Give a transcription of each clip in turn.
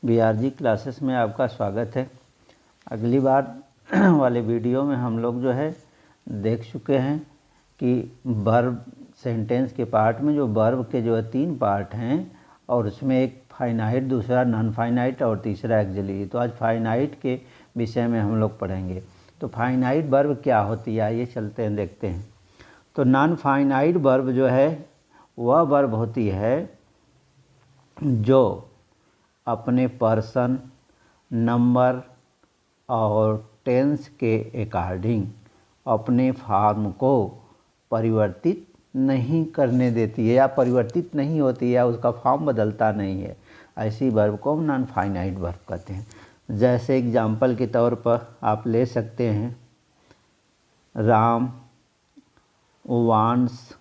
BRG classes में आपका स्वागत है। अगली बार वाले वीडियो में हम लोग जो है देख चुके हैं कि वर्ब सेंटेंस के पार्ट में जो वर्ब के जो है 3 पार्ट हैं और उसमें एक फाइनाइट, दूसरा नॉन फाइनाइट और तीसरा एक्सिलरी। तो आज फाइनाइट के विषय में हम लोग पढ़ेंगे। तो फाइनाइट वर्ब क्या होती है, आइए चलते हैं देखते हैं। तो नॉन फाइनाइट वर्ब जो है वह वर्ब होती है जो अपने पर्सन, नंबर और टेंस के अकॉर्डिंग अपने फॉर्म को परिवर्तित नहीं करने देती है या परिवर्तित नहीं होती है या उसका फॉर्म बदलता नहीं है। ऐसी वर्ब को हम नॉन फाइनाइट वर्ब कहते हैं। जैसे एग्जाम्पल के तौर पर आप ले सकते हैं, Ram wants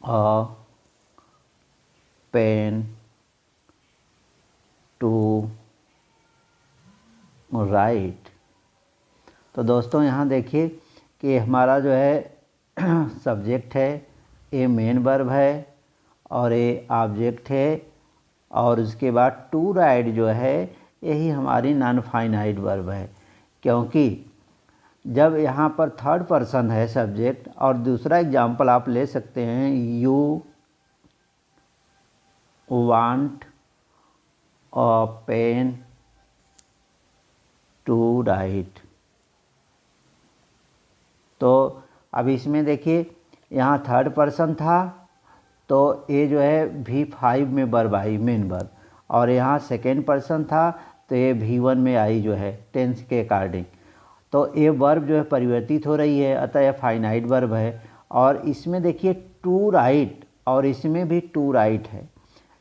a pen to write. तो दोस्तों यहाँ देखिए कि हमारा जो है सब्जेक्ट है, ए मेन वर्ब है और ए ऑब्जेक्ट है और उसके बाद टू राइट जो है यही हमारी नॉन फाइनाइट वर्ब है। क्योंकि जब यहाँ पर थर्ड पर्सन है सब्जेक्ट, और दूसरा एग्जाम्पल आप ले सकते हैं, you want a pen to write. तो अब इसमें देखिए यहाँ थर्ड पर्सन था तो ये जो है V5 में वर्ब आई, मेन वर्ब, और यहाँ सेकेंड पर्सन था तो ये V1 में आई जो है टेंस के अकॉर्डिंग। तो ये वर्ब जो है परिवर्तित हो रही है, अतः यह फाइनाइट वर्ब है। और इसमें देखिए टू राइट और इसमें भी टू राइट है।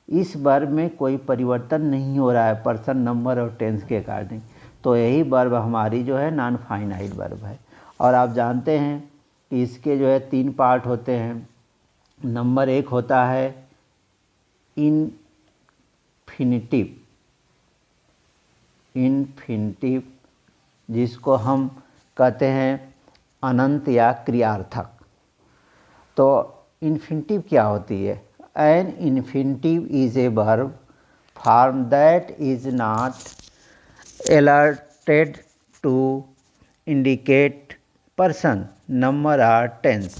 इस वर्ब में कोई परिवर्तन नहीं हो रहा है पर्सन, नंबर और टेंस के अकॉर्डिंग। तो यही वर्ब हमारी जो है नॉन फाइनाइट वर्ब है। और आप जानते हैं कि इसके जो है 3 पार्ट होते हैं। नंबर 1 होता है इन्फिनिटिव, जिसको हम कहते हैं अनंत या क्रियार्थक। तो इन्फिनिटिव क्या होती है? An infinitive is a verb form that is not altered to indicate person, number और टेंस।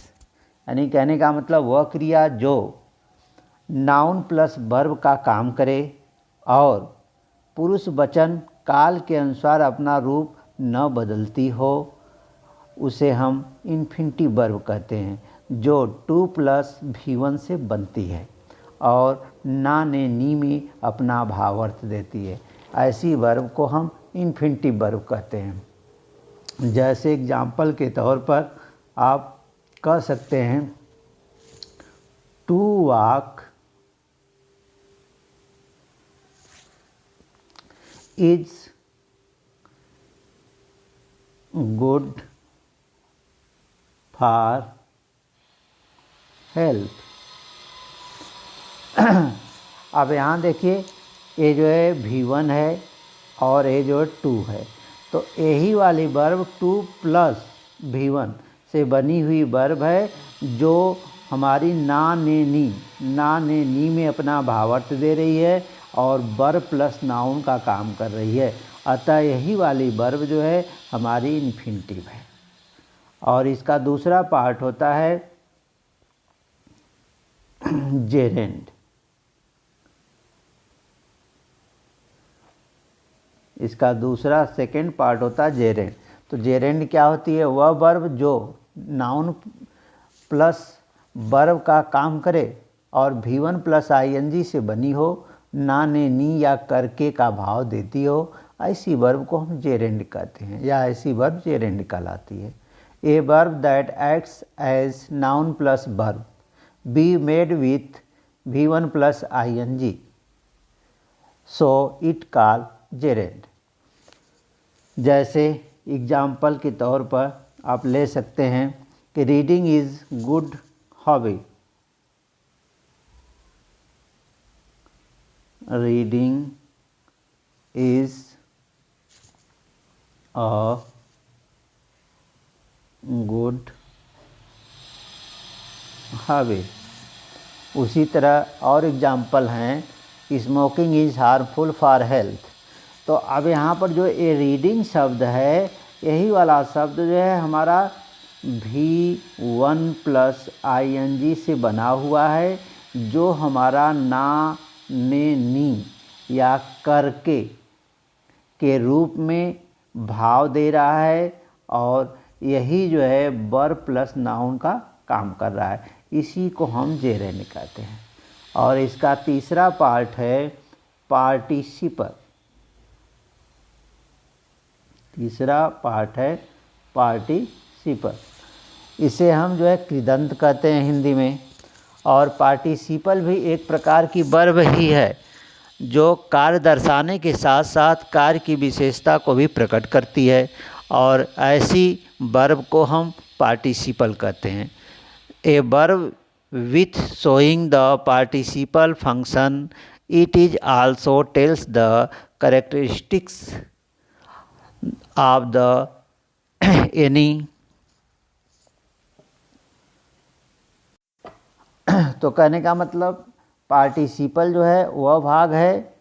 यानी कहने का मतलब वह क्रिया जो नाउन प्लस वर्ब का काम करे और पुरुष वचन काल के अनुसार अपना रूप न बदलती हो, उसे हम इन्फिनिटिव वर्ब कहते हैं, जो टू प्लस V1 से बनती है और ना ने नी में अपना भावार्थ देती है। ऐसी वर्ब को हम इन्फिनिटिव वर्ब कहते हैं। जैसे एग्जाम्पल के तौर पर आप कह सकते हैं, to walk is good for health. अब यहाँ देखिए ये जो है V1 है और ये जो है 2 है। तो यही वाली वर्ब 2 प्लस V1 से बनी हुई वर्ब है जो हमारी ना ने नी में अपना भावार्थ दे रही है और वर्ब प्लस नाउन का काम कर रही है। अतः यही वाली वर्ब जो है हमारी इन्फिनिटिव है। और इसका दूसरा पार्ट होता है जेरेंड। इसका दूसरा सेकेंड पार्ट होता है जेरेंड। तो जेरेंड क्या होती है? वह वर्ब जो नाउन प्लस वर्ब का काम करे और V1 प्लस ING से बनी हो, ना ने नी या करके का भाव देती हो, ऐसी वर्ब को हम जेरेंड कहते हैं या ऐसी वर्ब जेरेंड कहलाती है। A verb that acts as noun plus verb be made with V1 plus ING, so it call gerund. जैसे एग्जाम्पल के तौर पर आप ले सकते हैं कि reading is good hobby. Reading is a good hobby. उसी तरह और एग्जाम्पल हैं, smoking is harmful for health. तो अब यहाँ पर जो ए रीडिंग शब्द है, यही वाला शब्द जो है हमारा V1 प्लस ING से बना हुआ है, जो हमारा ना, ने, नी या करके के रूप में भाव दे रहा है, और यही जो है वर्ब प्लस नाउन का काम कर रहा है। इसी को हम जेरेंड कहते हैं। और इसका तीसरा पार्ट है पार्टिसिपल। तीसरा पार्ट है पार्टिसिपल। इसे हम जो है कृदंत कहते हैं हिंदी में। और पार्टिसिपल भी एक प्रकार की वर्ब ही है, जो कार्य दर्शाने के साथ साथ कार्य की विशेषता को भी प्रकट करती है, और ऐसी वर्ब को हम पार्टिसिपल कहते हैं। A verb with showing the participle function, it is also tells the characteristics of the any. तो कहने का मतलब पार्टिसिपल जो है वह भाग है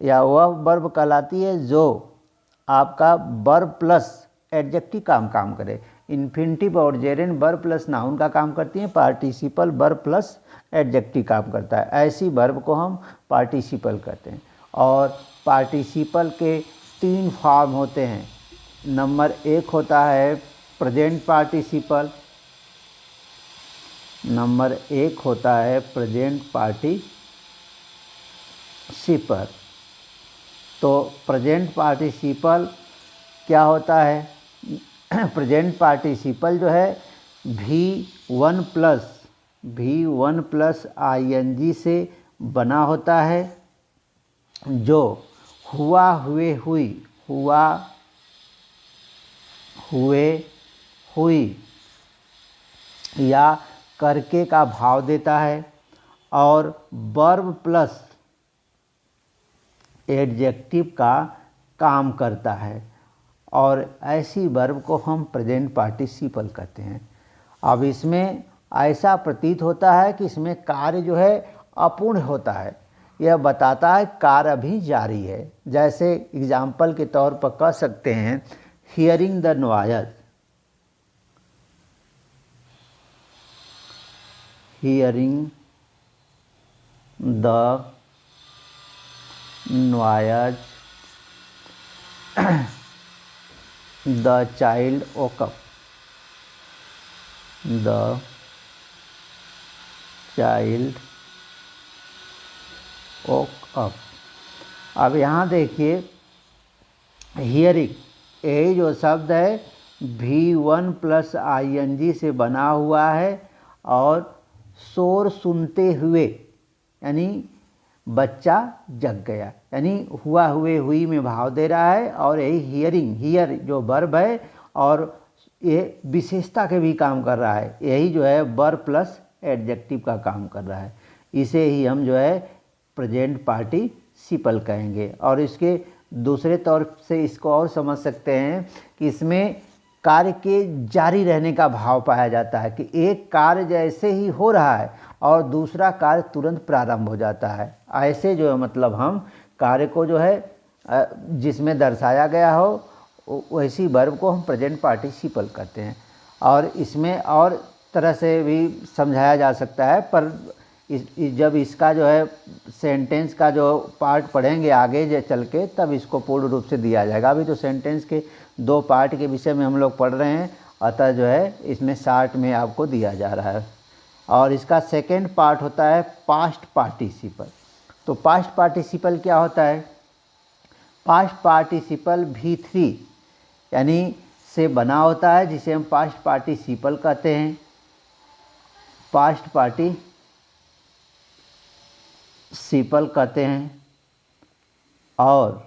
या वह वर्ब कहलाती है जो आपका वर्ब प्लस एडजेक्टिव काम करे। इन्फिनिटिव और जेरेंड वर्ब प्लस नाउन का काम करती हैं, पार्टिसिपल वर्ब प्लस एडजेक्टिव काम करता है। ऐसी वर्ब को हम पार्टिसिपल कहते हैं। और पार्टिसिपल के 3 फॉर्म होते हैं। नंबर 1 होता है प्रेजेंट पार्टिसिपल। नंबर 1 होता है प्रेजेंट पार्टिसिपल। तो प्रेजेंट पार्टिसिपल क्या होता है? प्रेजेंट पार्टिसिपल जो है V1 प्लस ING से बना होता है, जो हुआ, हुए, हुई, हुआ, हुए, हुई या करके का भाव देता है, और वर्ब प्लस एडजेक्टिव का काम करता है। और ऐसी वर्ब को हम प्रेजेंट पार्टिसिपल कहते हैं। अब इसमें ऐसा प्रतीत होता है कि इसमें कार्य जो है अपूर्ण होता है, यह बताता है कार्य अभी जारी है। जैसे एग्जाम्पल के तौर पर कह सकते हैं hearing the noise, hearing the noise the child woke up, the child woke up। अब यहाँ देखिए हियरिंग, यही जो शब्द है V1 प्लस ING से बना हुआ है, और शोर सुनते हुए यानी बच्चा जग गया, यानी हुआ, हुए, हुई में भाव दे रहा है। और यही हियरिंग, हियर जो वर्ब है और ये विशेषता के भी काम कर रहा है, यही जो है वर्ब प्लस एडजेक्टिव का काम कर रहा है। इसे ही हम जो है प्रेजेंट पार्टिसिपल कहेंगे। और इसके दूसरे तौर से इसको और समझ सकते हैं कि इसमें कार्य के जारी रहने का भाव पाया जाता है, कि एक कार्य जैसे ही हो रहा है और दूसरा कार्य तुरंत प्रारंभ हो जाता है। ऐसे जो है मतलब हम कार्य को जो है जिसमें दर्शाया गया हो वैसी वर्ब को हम प्रेजेंट पार्टिसिपल कहते हैं। और इसमें और तरह से भी समझाया जा सकता है, पर जब इसका जो है सेंटेंस का जो पार्ट पढ़ेंगे आगे चल के, तब इसको पूर्ण रूप से दिया जाएगा। अभी तो सेंटेंस के 2 पार्ट के विषय में हम लोग पढ़ रहे हैं, अतः जो है इसमें शार्ट में आपको दिया जा रहा है। और इसका सेकेंड पार्ट होता है पास्ट पार्टिसिपल। तो पास्ट पार्टिसिपल क्या होता है? पास्ट पार्टिसिपल V3 यानी से बना होता है, जिसे हम पास्ट पार्टिसिपल कहते हैं। पास्ट पार्टिसिपल कहते हैं। और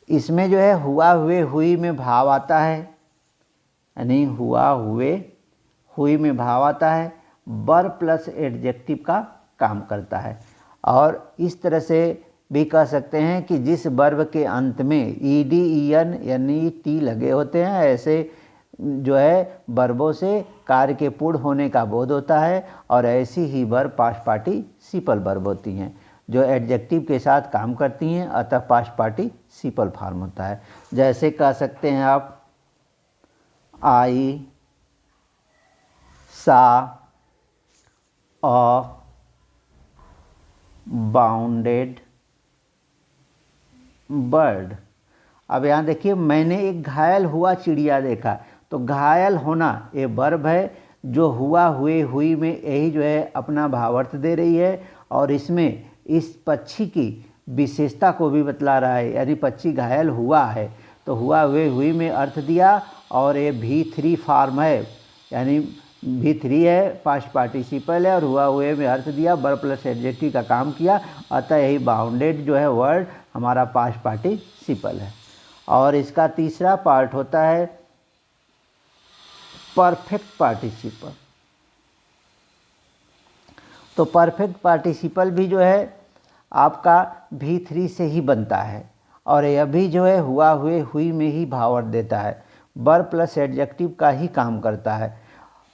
इसमें जो है हुआ, हुए, हुई में भाव आता है, यानी हुआ, हुए, हुई में भाव आता है, वर्ब प्लस एडजेक्टिव का काम करता है। और इस तरह से भी कह सकते हैं कि जिस वर्ब के अंत में ED EN यानी T लगे होते हैं, ऐसे जो है वर्बों से कार्य के पूर्ण होने का बोध होता है, और ऐसी ही वर्ब पास्ट पार्टिसिपल वर्ब होती हैं जो एडजेक्टिव के साथ काम करती हैं, अतः पास्ट पार्टिसिपल फॉर्म होता है। जैसे कह सकते हैं आप आई सा अ बाउंडेड बर्ड। अब यहाँ देखिए, मैंने एक घायल हुआ चिड़िया देखा, तो घायल होना ये वर्ब है जो हुआ हुए हुई में यही जो है अपना भावार्थ दे रही है, और इसमें इस पक्षी की विशेषता को भी बतला रहा है। यानी पक्षी घायल हुआ है तो हुआ हुए हुई में अर्थ दिया, और ये V3 फॉर्म है, यानी V3 है, पास्ट पार्टिसिपल है, और हुआ हुए में अर्थ दिया, वर्ब प्लस एडजेक्टिव का काम किया, अतः यही बाउंडेड जो है वर्ड हमारा पास्ट पार्टिसिपल है। और इसका तीसरा पार्ट होता है परफेक्ट पार्टिसिपल। तो परफेक्ट पार्टिसिपल भी जो है आपका V3 से ही बनता है, और यह भी जो है हुआ हुए हुई में ही भावार्थ देता है, वर्ब प्लस एडजेक्टिव का ही काम करता है।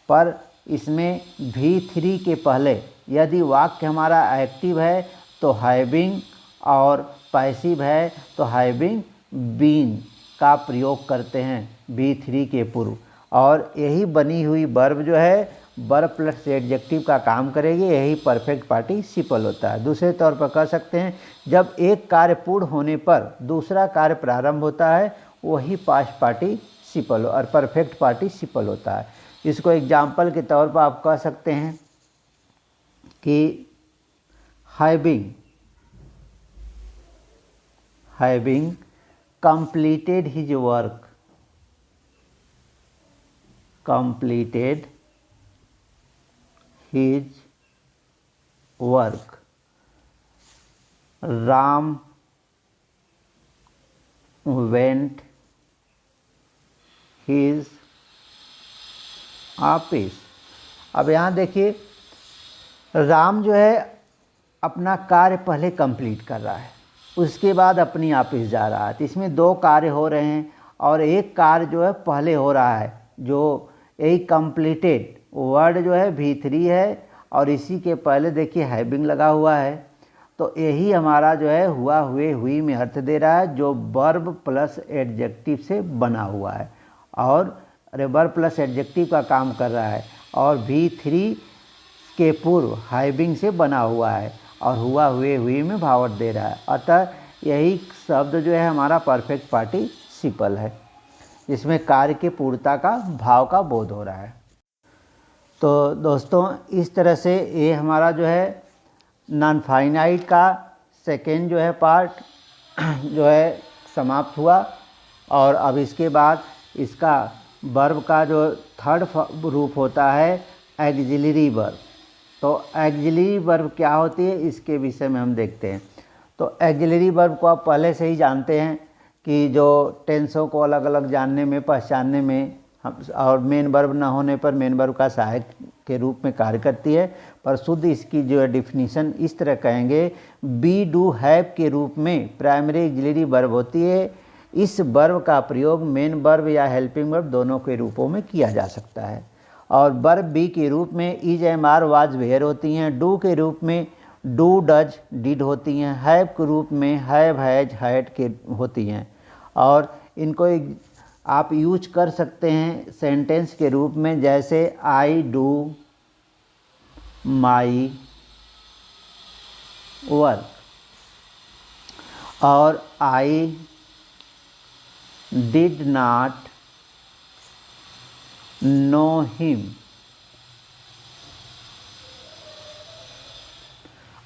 पर इसमें V3 के पहले यदि वाक्य हमारा एक्टिव है तो हैविंग, और पैसिव है तो हैविंग बीन का प्रयोग करते हैं V3 के पूर्व, और यही बनी हुई वर्ब जो है वर्ब प्लस एडजेक्टिव का काम करेगी, यही परफेक्ट पार्टिसिपल होता है। दूसरे तौर पर कह सकते हैं, जब एक कार्य पूर्ण होने पर दूसरा कार्य प्रारंभ होता है वही पास्ट पार्टिसिपल और परफेक्ट पार्टिसिपल होता है। इसको एग्जाम्पल के तौर पर आप कह सकते हैं कि having completed his work, completed his work, Ram went his office. अब यहाँ देखिए, राम जो है अपना कार्य पहले कंप्लीट कर रहा है, उसके बाद अपनी ऑफिस जा रहा है, तो इसमें दो कार्य हो रहे हैं, और एक कार्य जो है पहले हो रहा है, जो यही कंप्लीटेड वर्ड जो है V3 है, और इसी के पहले देखिए हैविंग लगा हुआ है, तो यही हमारा जो है हुआ हुए हुई में अर्थ दे रहा है, जो वर्ब प्लस एडजेक्टिव से बना हुआ है, और वर्ब प्लस एडजेक्टिव का काम कर रहा है, और V3 के पूर्व हैविंग से बना हुआ है, और हुआ हुए हुई में भावार्थ दे रहा है। अतः यही शब्द जो है हमारा परफेक्ट पार्टिसिपल है, जिसमें कार्य के पूर्णता का भाव का बोध हो रहा है। तो दोस्तों, इस तरह से ये हमारा जो है नॉन फाइनाइट का सेकेंड जो है पार्ट जो है समाप्त हुआ, और अब इसके बाद इसका वर्ब का जो थर्ड रूप होता है एक्जिलरी वर्ब। तो एक्जिलरी वर्ब क्या होती है, इसके विषय में हम देखते हैं। तो एक्जिलरी वर्ब को आप पहले से ही जानते हैं कि जो टेंसों को अलग अलग जानने में, पहचानने में और मेन वर्ब ना होने पर मेन वर्ब का सहायक के रूप में कार्य करती है। पर शुद्ध इसकी जो है डिफिनीशन इस तरह कहेंगे, बी डू हैव के रूप में प्राइमरी एक्जिलरी वर्ब होती है। इस वर्ब का प्रयोग मेन वर्ब या हेल्पिंग वर्ब दोनों के रूपों में किया जा सकता है। और वर्ब बी के रूप में is, am, are, was, were होती हैं। डू के रूप में डू, डज, डिड होती हैं। हैव के रूप में हैव, हैज, हैड के होती हैं। और इनको आप यूज कर सकते हैं सेंटेंस के रूप में, जैसे आई डू माई वर्क, और I did not know him.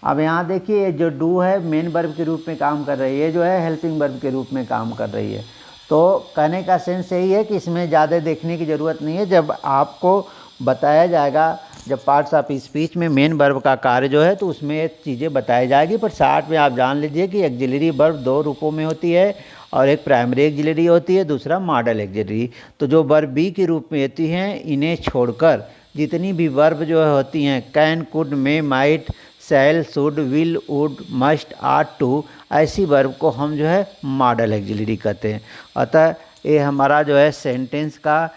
अब यहाँ देखिए, जो डू है मेन वर्ब के रूप में काम कर रही है, जो है हेल्पिंग वर्ब के रूप में काम कर रही है। तो कहने का सेंस यही है कि इसमें ज़्यादा देखने की ज़रूरत नहीं है। जब आपको बताया जाएगा, जब पार्ट्स ऑफ स्पीच में मेन वर्ब का कार्य जो है, तो उसमें ये चीज़ें बताई जाएगी। पर साथ में आप जान लीजिए कि एक्जिलरी वर्ब दो रूपों में होती है, और एक प्राइमरी एक्जिलरी होती है, दूसरा मॉडल एक्जिलरी। तो जो वर्ब बी के रूप में होती हैं, इन्हें छोड़कर जितनी भी वर्ब जो होती हैं, can, could, may, might, shall, should, will, would, must, ought, to, ऐसी वर्ब को हम जो है मॉडल एक्जिलरी कहते हैं। अतः ये हमारा जो है सेंटेंस का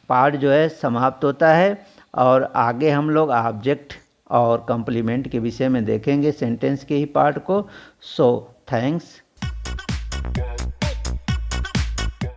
पार्ट जो है समाप्त होता है और आगे हम लोग ऑब्जेक्ट और कॉम्प्लीमेंट के विषय में देखेंगे सेंटेंस के ही पार्ट को। So thanks.